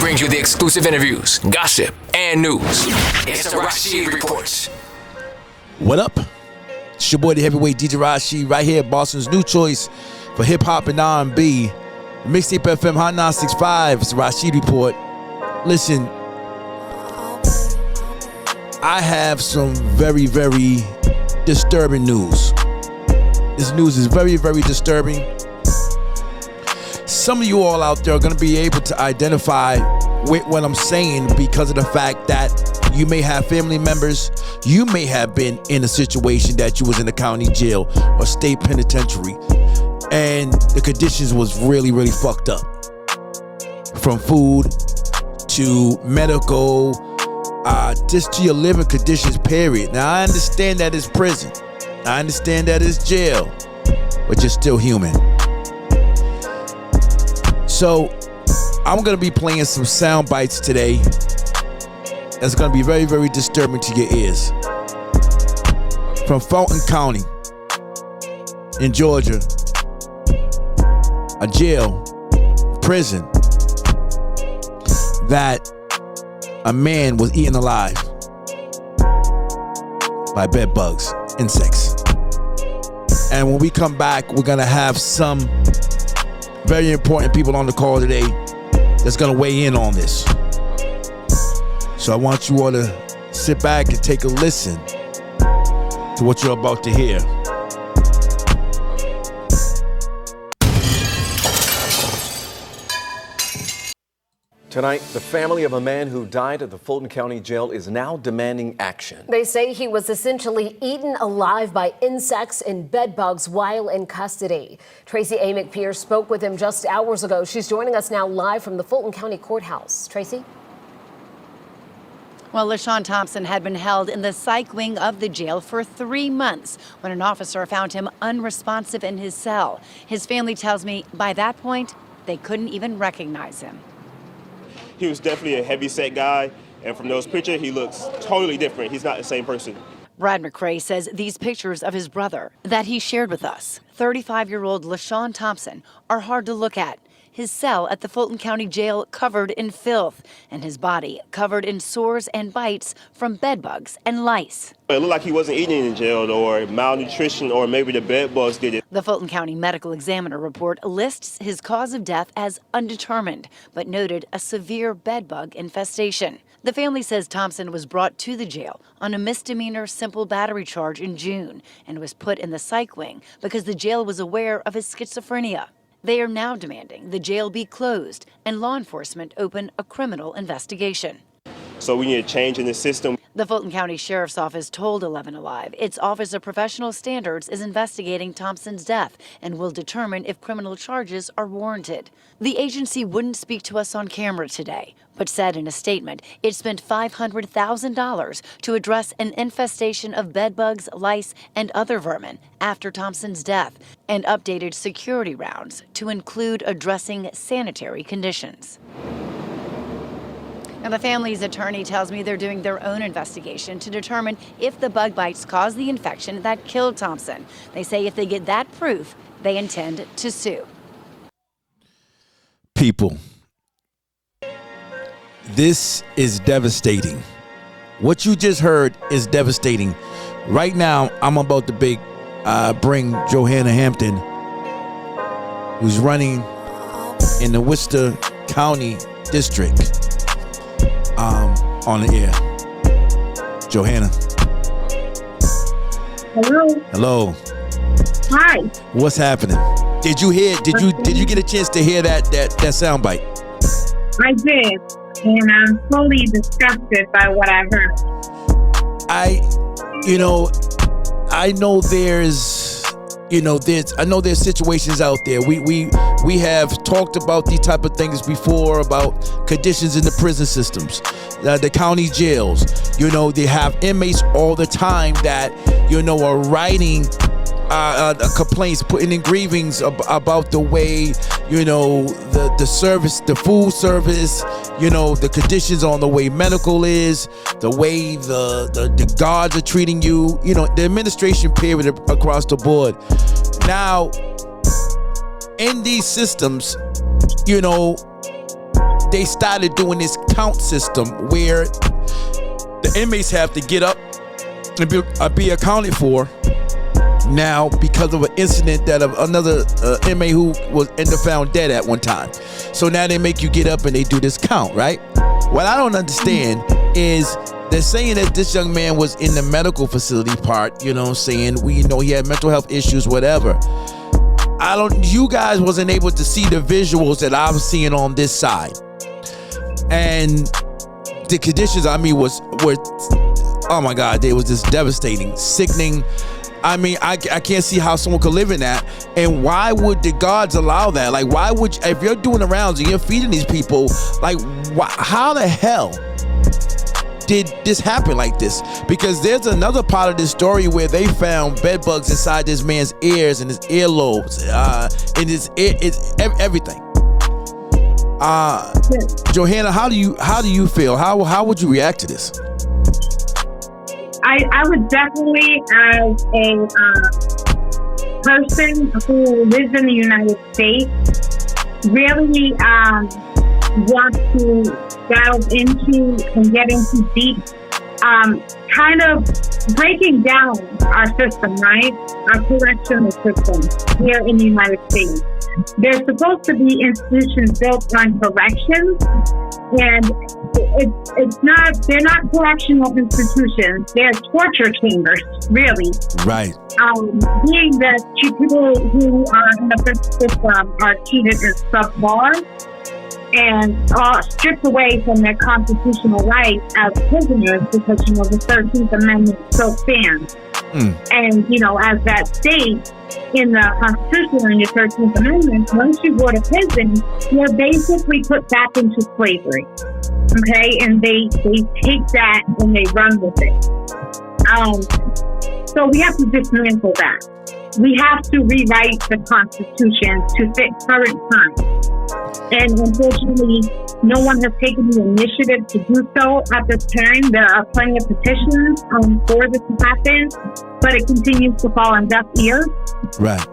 brings you the exclusive interviews, gossip, and news. It's the Rasheed Reports. What up? It's your boy, the heavyweight DJ Rasheed, right here at Boston's new choice for hip-hop and R&B. Mixtape FM Hot 965. It's the Rasheed Report. Listen, I have some very, very disturbing news. This news is very, very disturbing. Some of you all out there are going to be able to identify with what I'm saying because of the fact that you may have family members. You may have been in a situation that you was in a county jail or state penitentiary, and the conditions was really, really fucked up. From food to medical, just to your living conditions, period. Now, I understand that it's prison. I understand that it's jail, but you're still human. So, I'm going to be playing some sound bites today that's going to be very, very disturbing to your ears. From Fulton County in Georgia, a jail, prison, that a man was eaten alive by bed bugs, insects. And when we come back, we're going to have some very important people on the call today that's going to weigh in on this. So I want you all to sit back and take a listen to what you're about to hear. Tonight, the family of a man who died at the Fulton County Jail is now demanding action. They say he was essentially eaten alive by insects and bed bugs while in custody. Tracy A. McPierce spoke with him just hours ago. She's joining us now live from the Fulton County Courthouse. Tracy? Well, LaShawn Thompson had been held in the psych wing of the jail for 3 months when an officer found him unresponsive in his cell. His family tells me by that point, they couldn't even recognize him. He was definitely a heavy-set guy, and from those pictures, he looks totally different. He's not the same person. Brad McRae says these pictures of his brother that he shared with us, 35-year-old LaShawn Thompson, are hard to look at. His cell at the Fulton County Jail covered in filth, and his body covered in sores and bites from bed bugs and lice. It looked like he wasn't eating in jail, or malnutrition, or maybe the bed bugs did it. The Fulton County Medical Examiner report lists his cause of death as undetermined, but noted a severe bed bug infestation. The family says Thompson was brought to the jail on a misdemeanor simple battery charge in June and was put in the psych wing because the jail was aware of his schizophrenia. They are now demanding the jail be closed and law enforcement open a criminal investigation. So we need a change in the system. The Fulton County Sheriff's Office told 11 Alive its Office of Professional Standards is investigating Thompson's death and will determine if criminal charges are warranted. The agency wouldn't speak to us on camera today, but said in a statement it spent $500,000 to address an infestation of bedbugs, lice, and other vermin after Thompson's death, and updated security rounds to include addressing sanitary conditions. Now, the family's attorney tells me they're doing their own investigation to determine if the bug bites caused the infection that killed Thompson. They say if they get that proof, they intend to sue. People, this is devastating. What you just heard is devastating. Right now, I'm about to bring Johanna Hampton, who's running in the Worcester County District, on the air. Johanna. Hello. Hi. What's happening? Did you get a chance to hear that soundbite? I did, and I'm totally disgusted by what I heard. I know there's situations out there. We have talked about these type of things before, about conditions in the prison systems, the county jails. They have inmates all the time that are writing complaints, putting in grievings about the way the service, the food service, the conditions on the way medical is, the way the guards are treating you, the administration period across the board. Now, in these systems, they started doing this count system where the inmates have to get up and be accounted for now because of an incident that of another inmate who was ended up found dead at one time. So now they make you get up and they do this count, right? What I don't understand is they're saying that this young man was in the medical facility part, you know what I'm saying? We know he had mental health issues, whatever. You guys wasn't able to see the visuals that I was seeing on this side. And the conditions, I mean, were, oh my God, they was just devastating, sickening. I mean, I can't see how someone could live in that. And why would the guards allow that? Like, why would you, if you're doing the rounds and you're feeding these people, like, how the hell did this happen like this? Because there's another part of this story where they found bed bugs inside this man's ears and his earlobes, in his ear, everything. Johanna, how do you feel? How would you react to this? I would definitely, as a person who lives in the United States, really want to delve into and get into deep, kind of breaking down our system, right? Our correctional system here in the United States. There's supposed to be institutions built on corrections, and they're not correctional institutions. They're torture chambers, really. Right. Being that people who are in the prison system are treated as sub-bar and stripped away from their constitutional rights as prisoners because, the 13th Amendment still stands. And, as that states in the Constitution and the 13th Amendment, once you go to prison, you're basically put back into slavery. Okay? And they take that and they run with it. So we have to dismantle that. We have to rewrite the Constitution to fit current times. And unfortunately, no one has taken the initiative to do so at this time. There are plenty of petitions for this to happen, but it continues to fall on deaf ears. Right.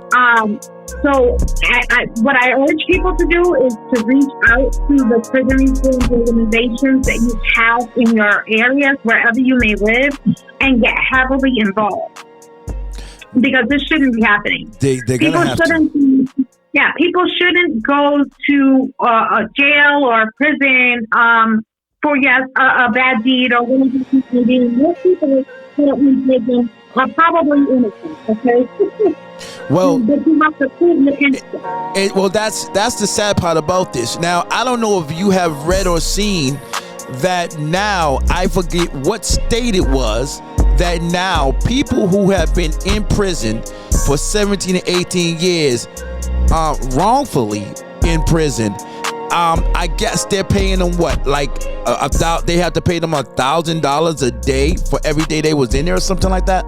So what I urge people to do is to reach out to the prison reform organizations that you have in your areas, wherever you may live, and get heavily involved. Because this shouldn't be happening. They're going to have to. Yeah, people shouldn't go to a jail or prison for a bad deed or whatever. Most people who are in prison are probably innocent. Okay. Well, but you have to prove you're innocent. Well, that's the sad part about this. Now, I don't know if you have read or seen that now, I forget what state it was, that now people who have been in prison for 17 to 18 years, wrongfully in prison, I guess they're paying them what, like they have to pay them $1,000 a day for every day they was in there or something like that.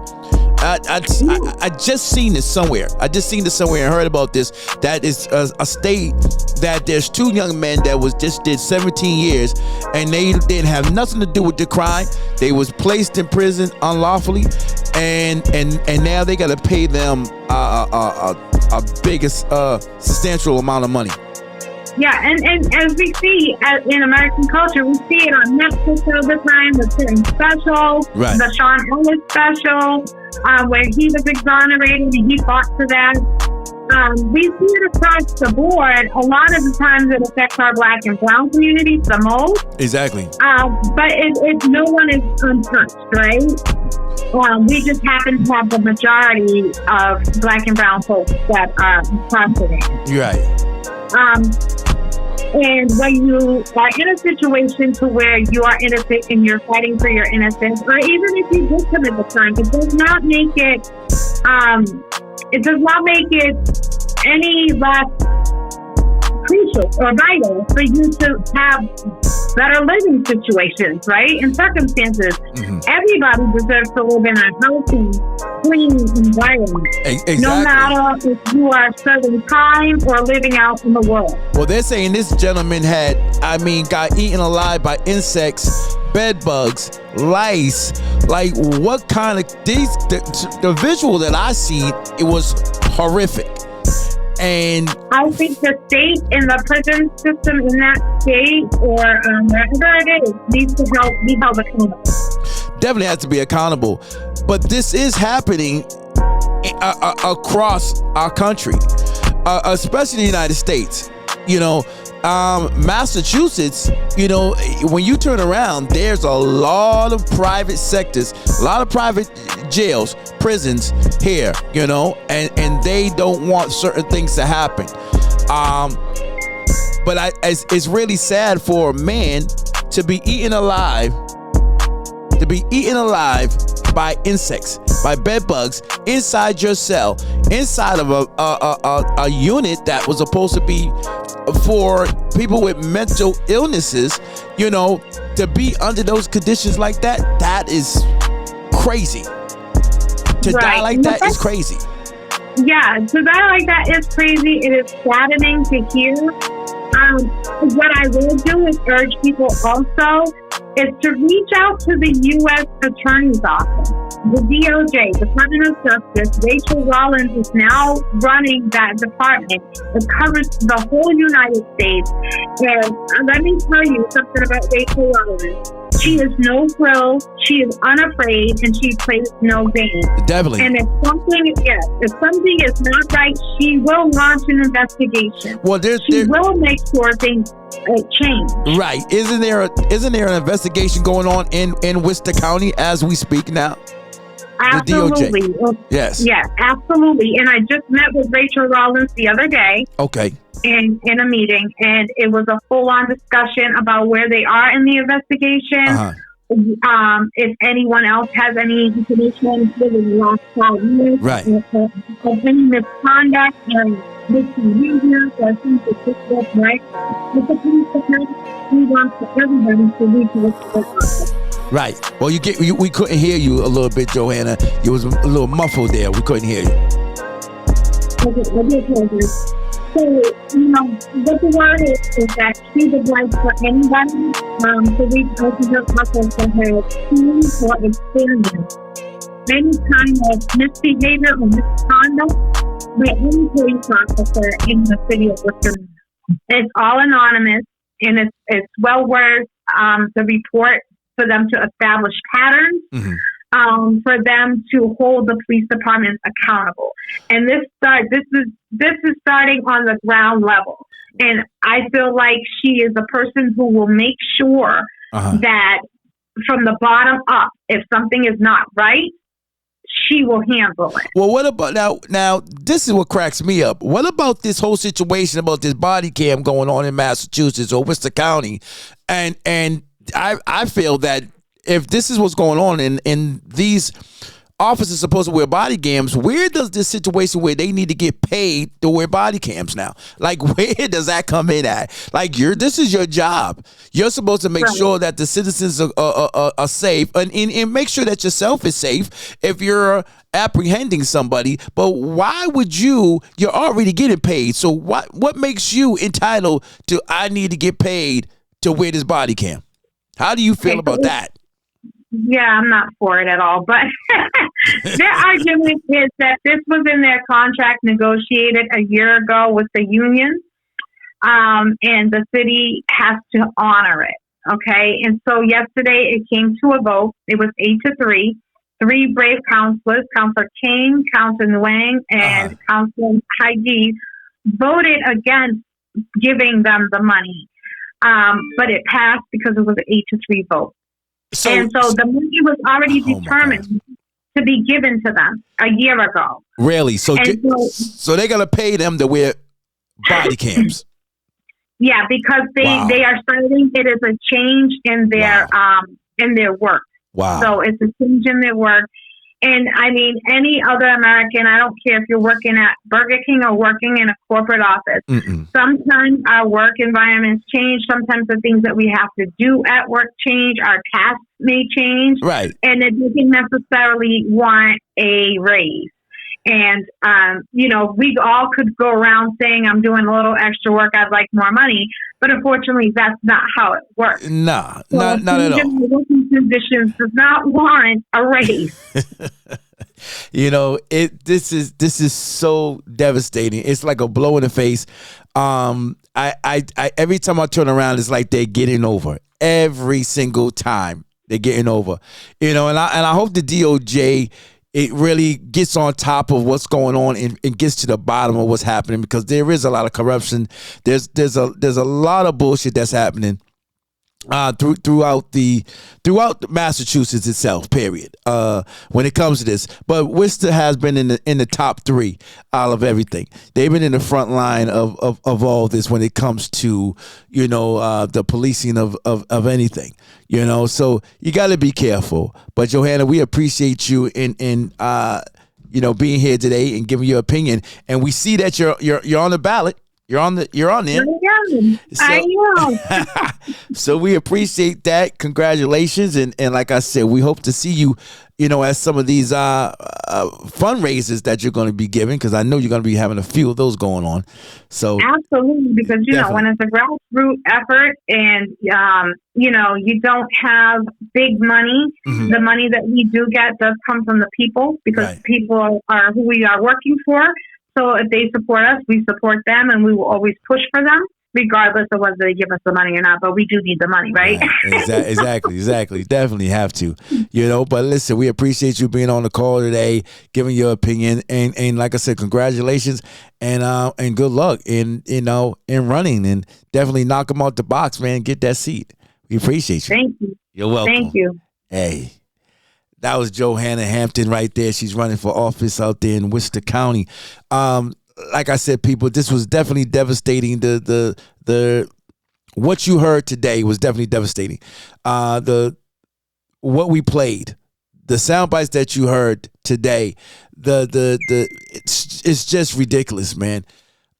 I just seen this somewhere. I just seen this somewhere and heard about this. That is a state that there's two young men that did 17 years and they didn't have nothing to do with the crime. They was placed in prison unlawfully, and now they got to pay them a biggest substantial amount of money. Yeah, and as we see in American culture, we see it on Netflix all the time, the certain special, right. The Sean Ellis special, where he was exonerated and he fought for that. We see it across the board. A lot of the times it affects our Black and Brown communities the most. Exactly. But no one is untouched, right? We just happen to have the majority of Black and Brown folks that are incarcerated. You're right. And when you are in a situation to where you are innocent and you're fighting for your innocence, or even if you did commit the crime, it does not make it any less crucial or vital for you to have better living situations, right? And circumstances. Mm-hmm. Everybody deserves to live in a healthy, clean environment. Exactly. No matter if you are serving time or living out in the world. Well, they're saying this gentleman got eaten alive by insects, bed bugs, lice. Like, what kind of the visual that I see, it was horrific. And I think the state and the prison system in that state or wherever it is needs to be held accountable. Definitely has to be accountable. But this is happening across our country, especially the United States. You know, Massachusetts, you know, when you turn around, there's a lot of private sectors, a lot of private jails, prisons here, you know, and they don't want certain things to happen. But it's really sad for a man to be eaten alive, by insects, by bed bugs inside your cell, inside of a unit that was supposed to be for people with mental illnesses. You know, to be under those conditions like that is crazy. To die like that is crazy. Yeah, to die like that is crazy. It is saddening to hear. What I will do is urge people also is to reach out to the U.S. Attorney's Office, the DOJ, Department of Justice. Rachel Rollins is now running that department. It covers the whole United States. And let me tell you something about Rachel Rollins. She is no frills, she is unafraid, and she plays no games. Definitely. And if something is not right, she will launch an investigation. Well, she will make sure things change. Right. Isn't there an investigation going on in Worcester County as we speak now? Absolutely. The DOJ. Yes. Yes, absolutely. And I just met with Rachel Rollins the other day. Okay. In a meeting, and it was a full-on discussion about where they are in the investigation. If anyone else has any information for the last 5 years, right, of any misconduct or misbehavior or things that took place, right? With the police department, we want everybody to reach out to us. Right. Well, we couldn't hear you a little bit, Johanna. You was a little muffled there. We couldn't hear you. Okay, I do apologize. So, you know, what the word is that she would like for anybody to reach out to her office that has seen or experienced any kind of misbehavior or misconduct by any police officer in the city of Worcester. It's all anonymous, and it's well worth the report for them to establish patterns. Mm-hmm. For them to hold the police departments accountable, and this is starting on the ground level. And I feel like she is a person who will make sure that from the bottom up, if something is not right, she will handle it. Well, what about now? This is what cracks me up. What about this whole situation about this body cam going on in Massachusetts or Worcester County, and I feel that if this is what's going on and these officers supposed to wear body cams, where does this situation where they need to get paid to wear body cams now? Like, where does that come in at? Like, this is your job. You're supposed to make sure that the citizens are safe and make sure that yourself is safe if you're apprehending somebody. But why would you're already getting paid. So what makes you entitled to, I need to get paid to wear this body cam? How do you feel about that? Yeah, I'm not for it at all. But their argument is that this was in their contract negotiated a year ago with the union, and the city has to honor it. Okay, and so yesterday it came to a vote. It was 8-3. 3 brave councilors, Councilor King, Councilor Nguyen, and Councilor Haidi, voted against giving them the money. But it passed because it was an 8-3 vote. So the money was already determined to be given to them a year ago. Really? So they're going to pay them to wear body cams? Yeah, because they are citing it as a change in their work. Wow. So it's a change in their work. And I mean, any other American, I don't care if you're working at Burger King or working in a corporate office. Mm-mm. Sometimes our work environments change. Sometimes the things that we have to do at work change. Our tasks may change. Right. And it doesn't necessarily want a raise. And, we all could go around saying, I'm doing a little extra work, I'd like more money. But unfortunately, that's not how it works. Not at all. Working conditions does not want a raise. This is so devastating. It's like a blow in the face. I every time I turn around, it's like they're getting over. Every single time they're getting over. And I hope the DOJ, it really gets on top of what's going on and gets to the bottom of what's happening, because there is a lot of corruption. There's a lot of bullshit that's happening throughout Massachusetts itself, period, when it comes to this. But Worcester has been in the top 3 out of everything. They've been in the front line of all this when it comes to the policing of anything. So you got to be careful. But Johanna, we appreciate you in being here today and giving your opinion. And we see that you're on the ballot. You're on there. I am. So we appreciate that. Congratulations. And like I said, we hope to see you, at some of these fundraisers that you're going to be giving, because I know you're going to be having a few of those going on. So absolutely, because when it's a grassroots effort and you don't have big money, the money that we do get does come from the people, because people are who we are working for. So if they support us, we support them, and we will always push for them, regardless of whether they give us the money or not. But we do need the money, right? Exactly. Definitely have to, But listen, we appreciate you being on the call today, giving your opinion, and like I said, congratulations and good luck in running, and definitely knock them out the box, man. Get that seat. We appreciate you. Thank you. You're welcome. Thank you. Hey. That was Johanna Hampton right there. She's running for office out there in Worcester County. Like I said, people, this was definitely devastating. The what you heard today was definitely devastating. What we played, the sound bites that you heard today, it's just ridiculous, man.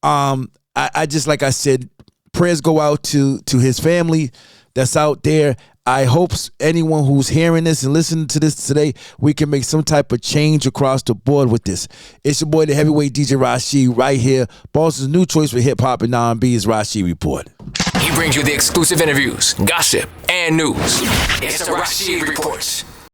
I just, like I said, prayers go out to his family that's out there. I hope anyone who's hearing this and listening to this today, we can make some type of change across the board with this. It's your boy, the heavyweight DJ Rasheed, right here. Boston's new choice for hip hop and R&B is Rasheed Report. He brings you the exclusive interviews, gossip, and news. It's the Rasheed Report.